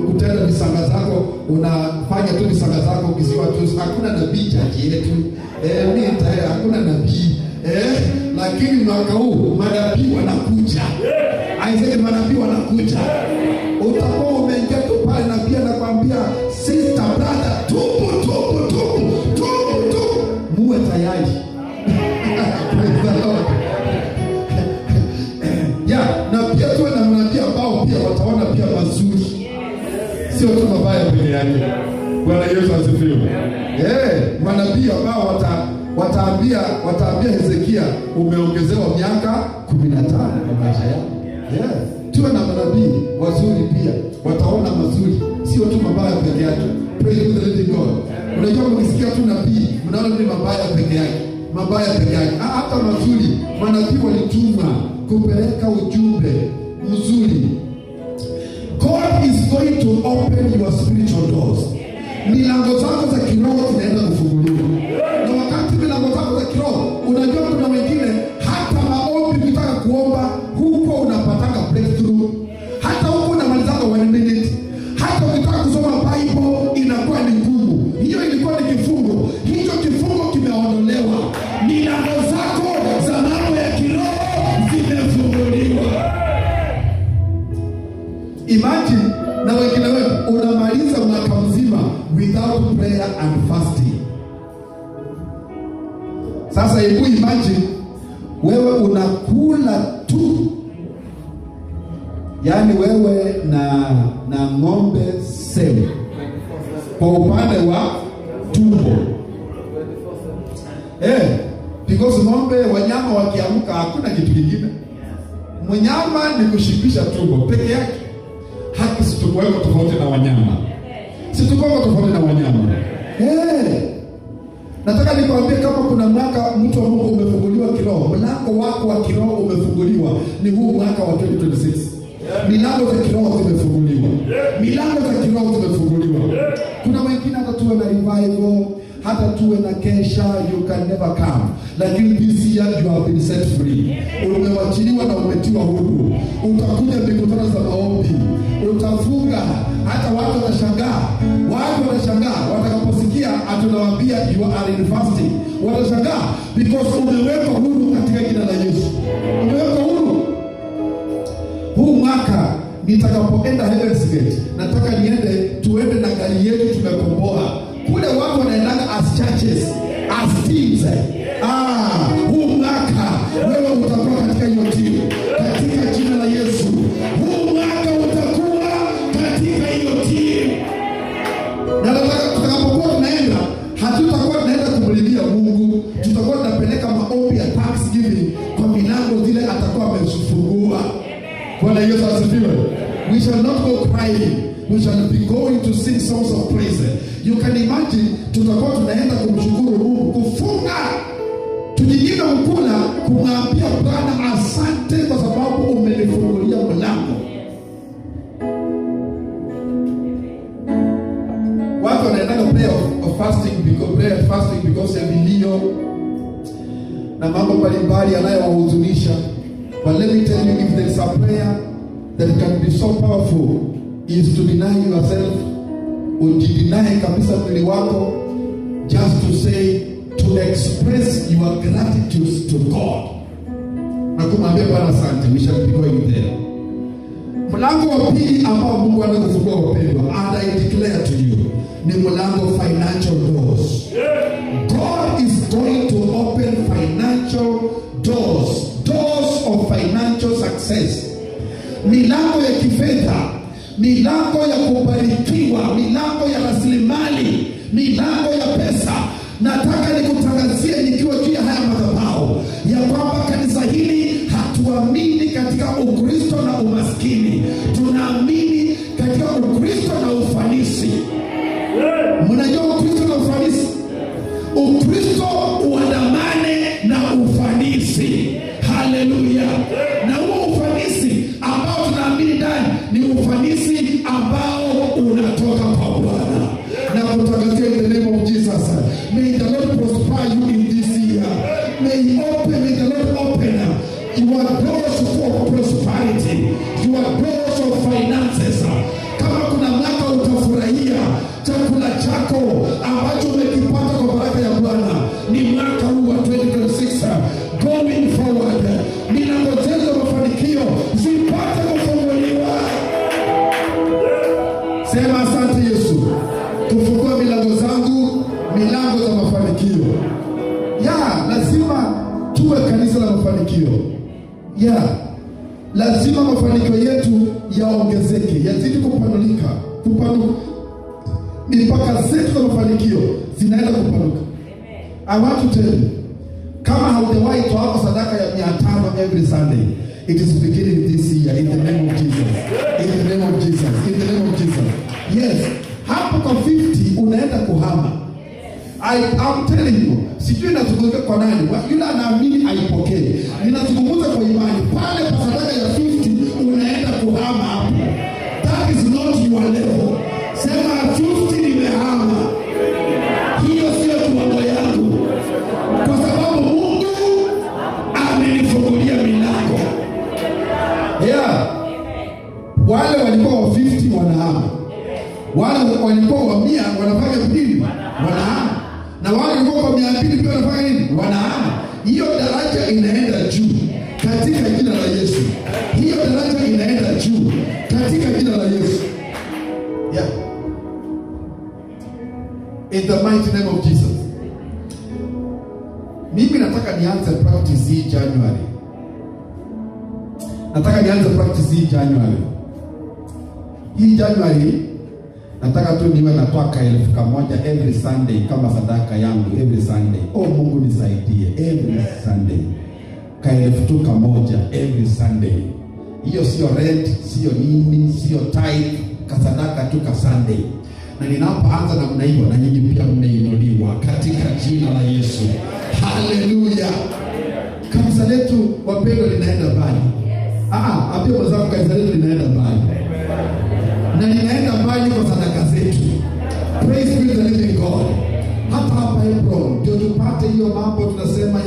kutenda visanga zako, unafanya tu visanga zako ukisiwa tu, hakuna nabii jaji yetu. Mimi tayari hakuna nabii. Lakini mwaka huu manabii wanakuja. Aisee, manabii wanakuja. Utakuwa umeingia tu pale na pia nakwambia, sister brother, tupu. Muwe tayari. Na pia tuwe na manabii ambao pia wataona pia mazuri, sio tu mabaya peke yake. Bwana Yesu asifiwe. Manabii ambao wataambia Hezekia, umeongezewa miaka 15 kwa maisha yako. Tuwe na manabii wazuri pia, wataona mazuri, sio tu mabaya peke yake. Praise the living God. Unajua mkisikia tu nabii, mnaona ni mabaya peke yake. Hata mazuri. Manabii walituma kupeleka ujumbe mzuri. God is going to open your spiritual doors. Milango zako za kiroho zinaenda kufunguliwa. Na wakati milango zako za kiroho, unajua kuna wengine hata maombi ukitaka kuomba huko unapataka breakthrough. Hata huko unamalizaka 1 minute. Hata ukitaka kusoma Bible inakuwa ni ngumu. Hiyo ilikuwa ni kifungo. Hicho kifungo kimeondolewa. Milango zako za mambo ya kiroho zimefunguliwa. Imagine na wengine wewe unamaliza mwaka mzima without prayer and fasting. Sasa hebu imagine wewe unakula tu, yaani wewe na ng'ombe same kwa upande wa tumbo. Because ng'ombe, wanyama wakiamka hakuna kitu kingine. Mnyama ni kushibisha tumbo peke yake. Haki situkuwa tofauti na wanyama. Nataka nikwambie, kama kuna mwaka mtu wa Mungu umefunguliwa kiroho, mlango wako wa kiroho umefunguliwa, ni huu mwaka wa 2026. Milango za kiroho zimefunguliwa. Kuna wengine hata tuwe na revival, hata tuwe na kesha, you can never come. Lakini this year you have been set free. Umewachiliwa na umetiwa huru. Utakuja mikutano za maombi, utafunga, hata watu watashangaa. Watakaposikia atunawaambia you are in fasting, watashangaa because umewekwa huru katika jina la Yesu. Umewekwa huru. Huu mwaka nitakapoenda Heaven's Gate, nataka tuende na gari yetu tumekomboa kule watu wanaendanga as churches, as teams. Huu mwaka wewe utakuwa katika hiyo timu, katika jina la Yesu. Huu mwaka utakuwa katika hiyo timu. Na tutakapokuwa tunaenda, hatutakuwa tunaenda kumlilia Mungu, tutakuwa tunapeleka maombi ya thanksgiving kwa milango zile atakuwa amefungua. Bwana Yesu asifiwe. We shall not go crying. We shall be going to sing songs of praise. You can imagine, tutakuwa tunaenda kumshukuru Mungu, kufunga, tujinyima mkula, kumwambia Bwana asante kwa sababu umenifungulia mlango. Watu wanaenda prayer of fasting because ya vilio na mambo mbalimbali yanayowahuzunisha. But let me tell you, if there is a prayer that can be so powerful, is to deny yourself. Ujideny kabisa mwili wako, just to say, to express your gratitude to God. Na kumwambia Bwana asante. We shall be going there. Mlango wa pili ambao Mungu anakufungua wapendwa, and I declare to you, ni mlango financial doors. God is going to open financial doors of financial success. Milango ya kifedha, milango ya kubarikiwa, milango ya rasilimali, milango ya pesa. Nataka nikutangazie nikiwa juu ya haya madhabahu ya kwamba kanisa hili hatuamini katika Ukristo na umaskini. Tunaamini katika Ukristo na ufanisi. Mnajua Ukristo na ufanisi? Ukristo uandamane na ufanisi. Haleluya. Na huo ufanisi ambao tunaamini ndani ni ufanisi ambao unatoka kwa Bwana. Na kutangazia in the name of Jesus. May the Lord prosper you in this year. May the Lord open your doors for prosperity, your doors of finances. Kama kuna mwaka utafurahia chakula chako ambacho umekipata kwa baraka ya Bwana, ni mwaka huu wa 2026. Going forward, ninangojea mafanikio zipate kufunguliwa. Sema asante Yesu, kufungua milango zangu, milango za mafanikio. Lazima tuwe kanisa la mafanikio. Lazima mafanikio yetu yaongezeke, yazidi kupanuka. Mipaka zetu za mafanikio zinaenda kupanuka. I want to tell you, kama haujawahi toa sadaka ya 500 every Sunday, it is beginning this year in the name of Jesus. In the name of Jesus. In the name of Jesus. Yes, hapo kwa 50 unaenda kuhama. I'm telling you, sijui nazungumza kwa nani, yule anaamini aipokee. Ninazungumza kwa imani. Pale kwa sadaka ya 50 unaenda kuhama hapo. That is not your level. Sema 50 nimehama. Hiyo sio kiwango yangu. Kwa sababu Mungu amenifungulia milango. Wale walikuwa wa 50 wanahama. Wale walikuwa wa 100 wanafanya nini? Wanahama. Na wale walikuwa wa 200 pia wanafanya nini? Wanahama. Hiyo daraja inaenda juu katika jina la Yesu. Hiyo daraja inaenda juu katika jina la Yesu. In the mighty name of Jesus. Mimi nataka nianze practice hii January. Hii January nataka tu niwe natoa 1,000 every Sunday kama sadaka yangu every Sunday. Mungu nisaidie, every Sunday 1,000 every Sunday. Hiyo sio rent, sio nini, sio tithe, kasadaka tu ka Sunday. Na ninapoanza namna hiyo, na nyinyi pia mmeinuliwa katika jina la Yesu. Haleluya. Kanisa letu wapendwa linaenda mbali. Apia mwenzako kanisa letu linaenda mbali. Na linaenda mbali kwa sadaka zetu. Praise be the living God. Hapa Hebron ndio tupate hiyo mambo tunasema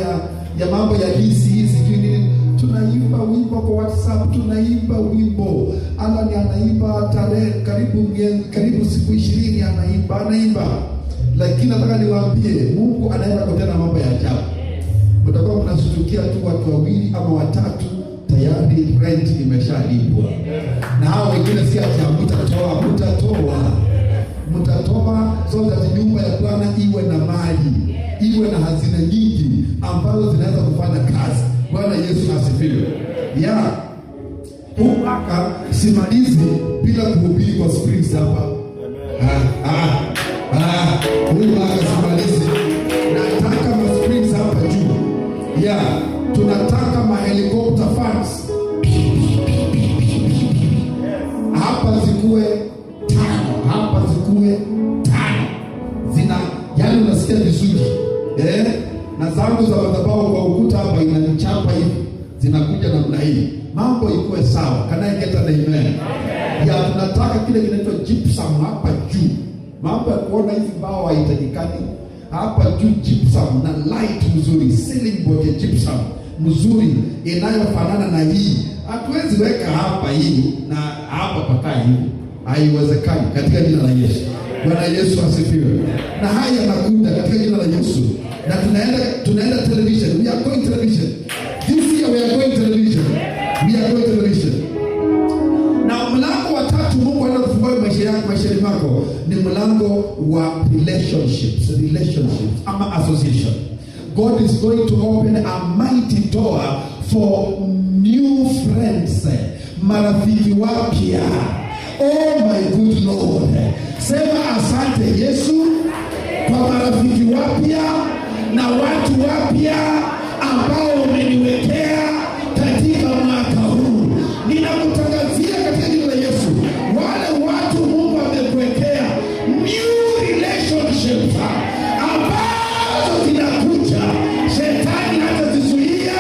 ya mambo ya DC sijui nini. Tunaimba wimbo kwa WhatsApp, tunaimba wimbo. Alani anaimba tarehe karibu siku 20 anaimba. Lakini nataka niwaambie, Mungu anaenda kutenda mambo ya ajabu. Mtakuwa mnashtukia tu watu 2 ama 3 tayari rent imeshalipwa. Na hao wengine si ati mtatoa. mtatoa so that nyumba ya Bwana iwe na mali, iwe na hazina nyingi ambazo zinaweza kufanya kazi. Bwana Yesu asifiwe. Mwaka simalizi bila kuhubiri kwa Springs hapa. Huyu mwaka simalizi nataka ma Springs hapa juu. Tunataka ma helicopter fans hapa zikuwe 5, hapa zikuwe 5. Zina yani unasikia vizuri. Na zangu za madhabahu kwa ukuta hapa inanichapa hivi. Zinakuja namna hii. Mambo ikuwe sawa. Can I get an amen? Tunataka kile kinaitwa gypsum hapa juu. Mambo ya kuona hizi mbao haitakikani. Hapa juu gypsum na light mzuri, ceiling board ya gypsum mzuri inayofanana na hii. Hatuwezi weka hapa hii na hapa pakaa hivi. Haiwezekani katika jina la Yesu. Bwana Yesu asifiwe. Na haya yanakuja katika jina la Yesu. Na tunaenda television. We are going television. This year we are going television. We are going television. Na mlango wa 3 Mungu anafungua maisha yako ni mlango wa relationships ama association. God is going to open a mighty door for new friends, marafiki wapya. Oh my good Lord. Sema asante Yesu kwa marafiki wapya na watu wapya ambao umeniwekea katika mwaka huu. Ninakutangazia katika jina la Yesu, wale watu Mungu amekuwekea new relationships ambazo zinakuja, shetani hatazizuia.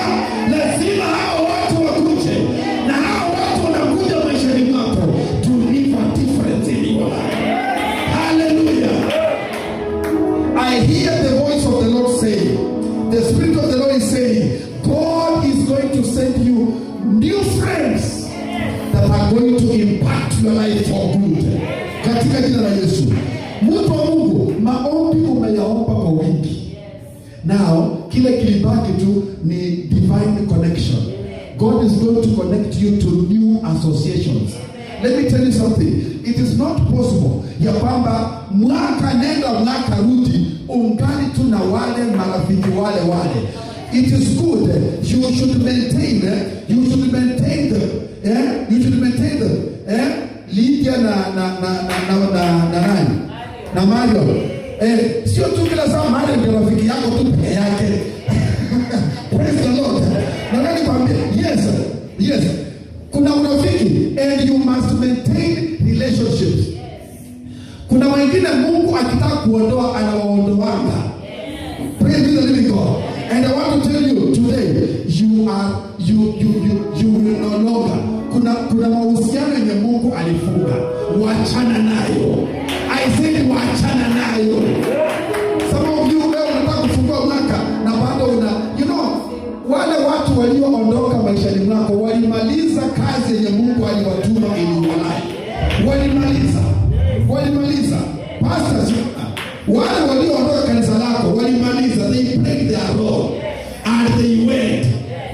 Lazima hao watu wakuje, na hao watu wanakuja maishani mwako to live a difference in your life. Hallelujah. I hear the voice of the Lord saying, the Spirit of the Lord is saying, God is going to send you new friends that are going to impact your life for good. Katika jina la Yesu. Mtu wa Mungu, maombi umeyaomba kwa wingi. Now, kile kilibaki tu ni divine connection. God is going to connect you to new associations. Let me tell you something. It is not possible ya kwamba mwaka nenda mwaka rudi ungali tu na wale marafiki wale. It is good. You should maintain them. You should maintain them. Lydia na nani? Na Mario. Sio tu kila saa Mario ndio rafiki yako tu peke yake. Praise the Lord. Na nani kwambia? Yes. Kuna urafiki and you must maintain relationships. Kuna wengine Mungu akitaka kuondoa anawaondoanga. Praise the living God. And I want to tell you today, you will no longer. Kuna mahusiano yenye Mungu alifunga. Wachana nayo. I said wachana nayo. Some of you leo unataka kufungua mwaka na bado wale watu walioondoka maishani mwako walimaliza kazi yenye Mungu aliwatuma ili walai. Walimaliza. Pastors, wale walioondoka kanisa lako walimaliza. They played their role and they went.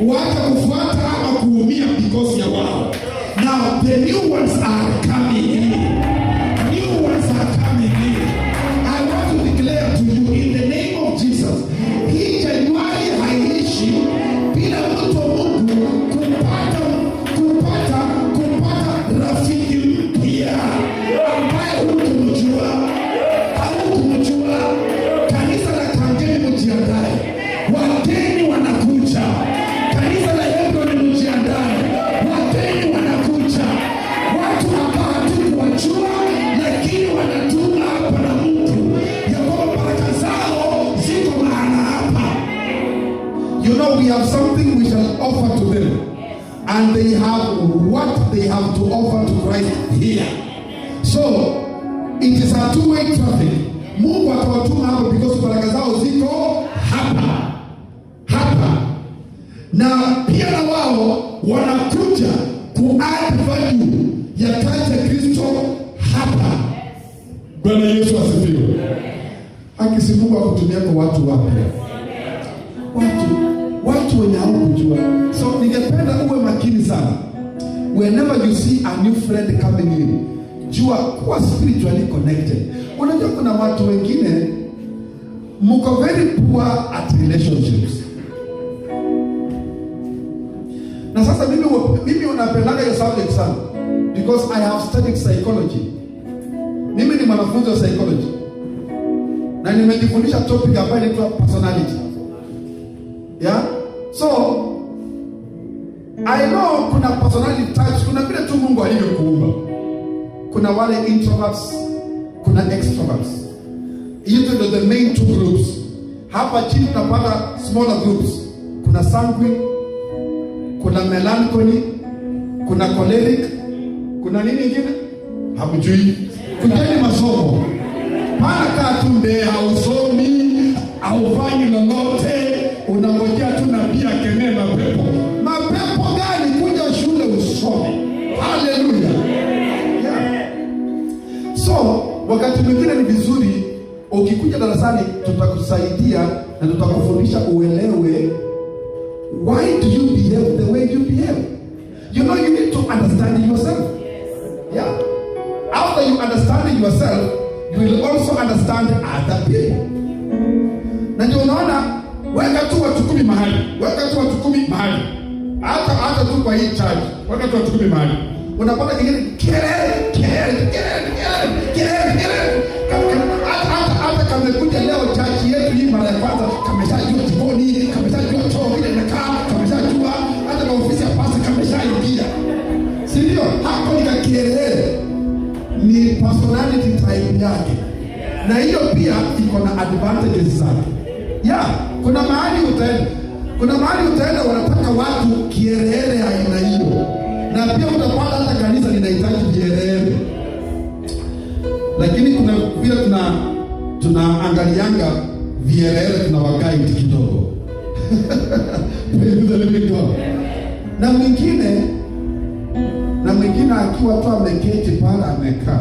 Watakufuata ama kuumia because ya wao. Now the new ones are coming in. I want to declare to you in the name of Jesus, hii Januari haiishi bila mtu wa Mungu kupata rafiki mpya ambaye hukumjua. Kanisa la Kangemi mjiandae, wageni wanakuja. Kanisa la Hebron mjiandae, wageni wanakuja. Watu ambao hatukuwajua lakini wanatuma hapa na Mungu ya kwamba baraka zao ziko mahali hapa. We have something we shall offer to them, and they have what they have to offer to Christ here. So it is a two-way traffic. Mungu atawatuma hapa because baraka zao ziko hapa. Na pia na wao wanakuja ku-add value ya kazi ya Kristo hapa. Bwana Yesu asifiwe. Akisi Mungu akutumia kwa watu wapya. Watu wenye hawakujua. So ningependa uwe makini sana. Whenever you see a new friend coming in, jua kuwa spiritually connected. Unajua kuna watu wengine mko very poor at relationships. Na sasa mimi unapendanga hiyo subject sana because I have studied psychology. Mimi ni mwanafunzi wa psychology. Na nimejifundisha topic ambayo inaitwa personality. Yeah? So I know kuna personality types, kuna vile tu Mungu alivyokuumba. Kuna wale introverts, kuna extroverts. Hizo ndio the main two groups. Hapa chini tunapata smaller groups. Kuna sanguine, kuna melancholy, kuna choleric, kuna nini ingine? Hamjui. Kujeni masomo. Pana kaa tu mbele, hausomi, haufanyi lolote, unangojea tu na pia kemea mapepo. Mapepo gani? Kuja shule usome. Hallelujah. Yeah. So, wakati mwingine ni vizuri ukikuja darasani tutakusaidia na tutakufundisha uelewe why do you behave the way you behave. You know you need to understand yourself. Yeah. After you understand yourself, you will also understand other people. Na ndio unaona weka tu watu 10 mahali. Weka tu watu 10 mahali. Hata tu kwa hii charge. Weka tu watu 10 mahali. Unapata kingine kelele. Hata kamekuja leo chachi yetu hii mara ya kwanza, kameshajua jikoni, kameshajua choo vile inakaa, kameshajua hata kwa ofisi ya pasi kameshaingia. Si ndio? Hapo ni kakielele. Ni personality type yake. Na hiyo pia iko na advantages zake. Yeah, kuna mahali utaenda wanataka watu kielele aina hiyo. Na pia utapata hata kanisa linahitaji kielele. Lakini kuna pia tunaangalianga vielele tunawagaidi kidogo. Na mwingine akiwa tu ameketi pale amekaa.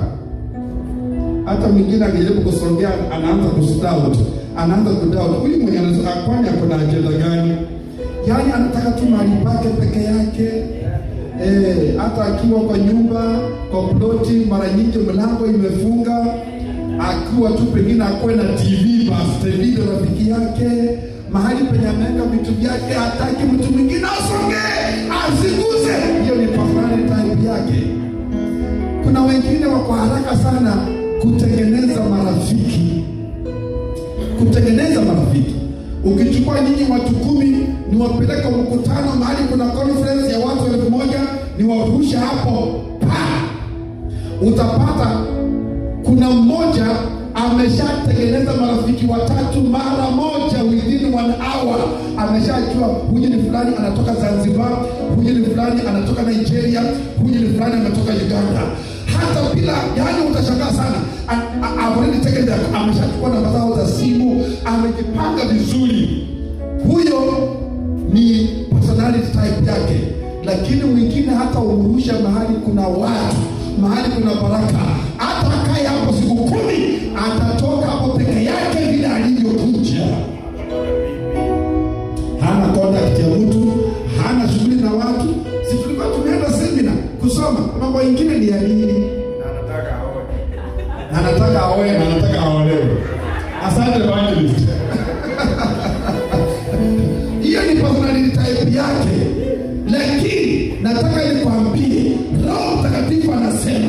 Hata mwingine akijaribu kusongea anaanza kudoubt. Huyu mwenye anakwanya kuna ajenda gani? Yaani anataka tu mahali pake peke yake. Hata akiwa kwa nyumba, kwa ploti, mara nyingi mlango imefunga, akiwa tu pengine akuwe na TV basi video rafiki yake, mahali penye ameweka vitu vyake, hataki mtu mwingine asongee, asiguze. Hiyo ni personality type yake. Kuna wengine wako haraka sana kutengeneza marafiki. Ukichukua nyinyi watu 10 ni wapeleka mkutano mahali kuna conference ya watu 1000, ni warusha hapo utapata kuna mmoja ameshatengeneza marafiki 3 mara moja within 1 hour. Ameshajua huyu ni fulani anatoka Zanzibar, huyu ni fulani anatoka Nigeria, huyu ni fulani anatoka Uganda. Hata bila, yani utashangaa sana. Already taken there, ameshachukua namba zao za simu, amejipanga vizuri. Huyo ni personality type yake. Lakini mwingine hata umrusha mahali kuna watu, mahali kuna baraka, hata akae hapo siku 10, atatoka hapo peke yake vile alivyokuja. Hana contact ya mtu, hana shughuli na watu. Si tulikuwa tumeenda seminar kusoma mambo mengine ni ya nini? Anataka aolewe. Asante evangelist. Hiyo ni personality type yake. Lakini nataka nikwambie, Roho Mtakatifu anasema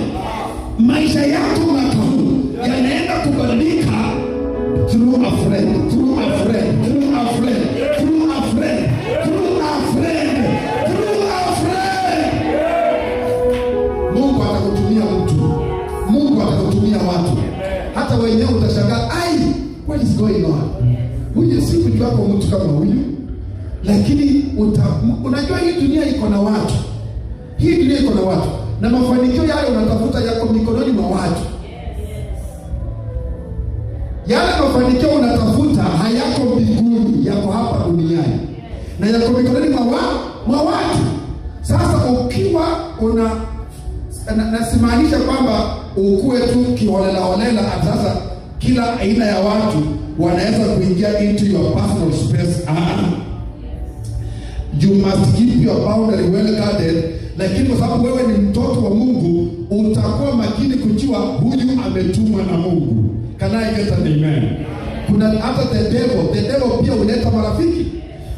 maisha yako mwaka huu yanaenda kubadilika through a friend. Mungu atakutumia mtu. Mungu atakutumia watu. Hata wenyewe utashangaa, what is going on? Huyu si mtu wako mtu kama huyu. Lakini unajua hii dunia iko na watu. Na mafanikio yale unatafuta yako mikononi mwa watu. Yale mafanikio unatafuta hayako mbinguni, yako hapa duniani. Na yako mikononi mwa watu. Sasa ukiwa nasimaanisha kwamba ukue tu kiholela, sasa kila aina ya watu wanaweza kuingia into your personal space. You must keep your boundary well guarded. Lakini kwa sababu wewe ni mtoto wa Mungu, utakuwa makini kujua huyu ametumwa na Mungu. Can I get an amen? Kuna hata the devil pia huleta marafiki.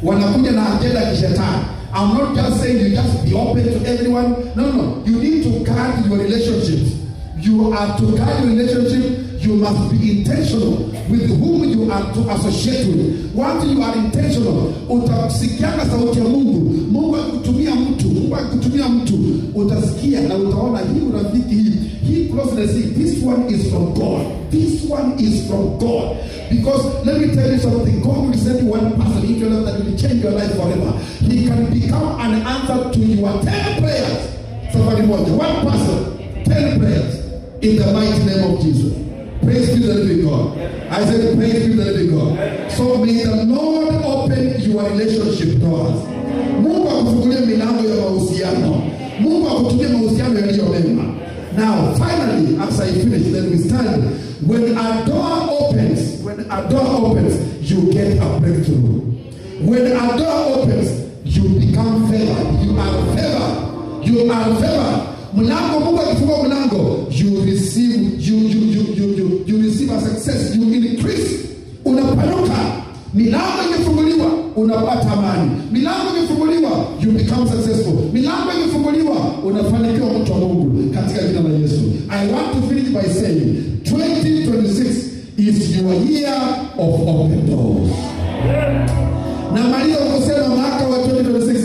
Wanakuja na agenda ya kishetani. I'm not just saying you just be open to everyone. No. You need to guard your relationships. You are to guard your relationship. You must be intentional with whom you are to associate with. Once you are intentional, utasikiana sauti ya Mungu. Mungu akutumia mtu, utasikia na utaona hii urafiki hii closeness, this one is from God. This one is from God. Because let me tell you something, God will send you one person into your life that will change your life forever. He can become an answer to your 10 prayers. Somebody watch, one person, 10 prayers in the mighty name of Jesus. Praise be the living God. I said, praise be the living God. So may the Lord open your relationship doors. Mungu akufungulie milango ya mahusiano. Mungu akutumie mahusiano yaliyo mema. Now, finally, as I finish, then we stand. When a door opens, you get a breakthrough. When a door opens, you become favored. You are favored. Mlango, Mungu akifungua mlango, you receive a success, you increase. Unapanuka. Milango imefunguliwa, unapata amani. Milango imefunguliwa, you become successful. Milango imefunguliwa, unafanikiwa mtu wa Mungu katika jina la Yesu. I want to finish by saying 2026 is your year of open doors. Na Maria ukosema mwaka wa 2026